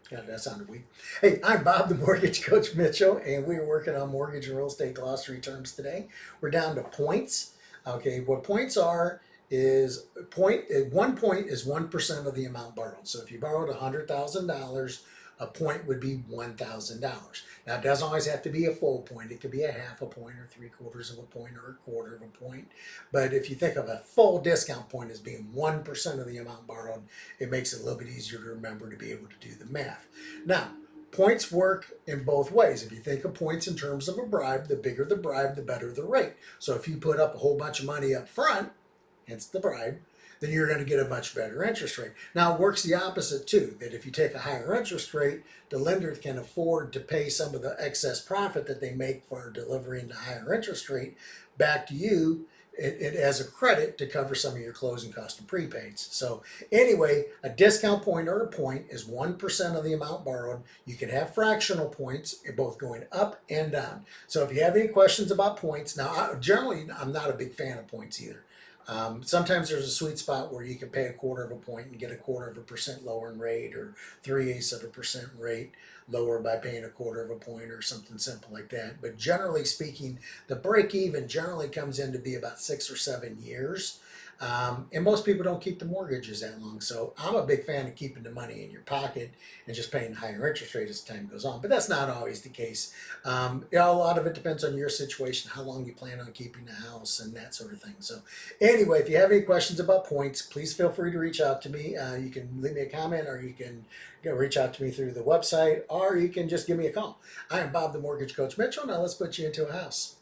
God, that sounded weak. Hey, I'm Bob, the Mortgage Coach Mitchell, and we're working on mortgage and real estate glossary terms today. We're down to points. Okay, what points are is 1 point is 1% of the amount borrowed. So if you borrowed $100,000, a point would be $1,000. Now it doesn't always have to be a full point. It could be a half a point or 3/4 of a point or a quarter of a point. But if you think of a full discount point as being 1% of the amount borrowed, it makes it a little bit easier to remember to be able to do the math. Now, points work in both ways. If you think of points in terms of a bribe, the bigger the bribe, the better the rate. So if you put up a whole bunch of money up front, hence the bribe, then you're going to get a much better interest rate. Now, it works the opposite too, that if you take a higher interest rate, the lender can afford to pay some of the excess profit that they make for delivering the higher interest rate back to you it as a credit to cover some of your closing costs and prepaids. So anyway, a discount point or a point is 1% of the amount borrowed. You can have fractional points, both going up and down. So if you have any questions about points, now generally I'm not a big fan of points either. Sometimes there's a sweet spot where you can pay 1/4 of a point and get 1/4 of a percent lower in rate, or 3/8 of a percent rate lower by paying 1/4 of a point or something simple like that. But generally speaking, the break even generally comes in to be about 6 or 7 years. And most people don't keep the mortgages that long. So I'm a big fan of keeping the money in your pocket and just paying higher interest rate as time goes on. But that's not always the case. A lot of it depends on your situation, how long you plan on keeping the house and that sort of thing. So anyway, if you have any questions about points, please feel free to reach out to me. You can leave me a comment, or you can reach out to me through the website, or you can just give me a call. I am Bob, the Mortgage Coach Mitchell. Now let's put you into a house.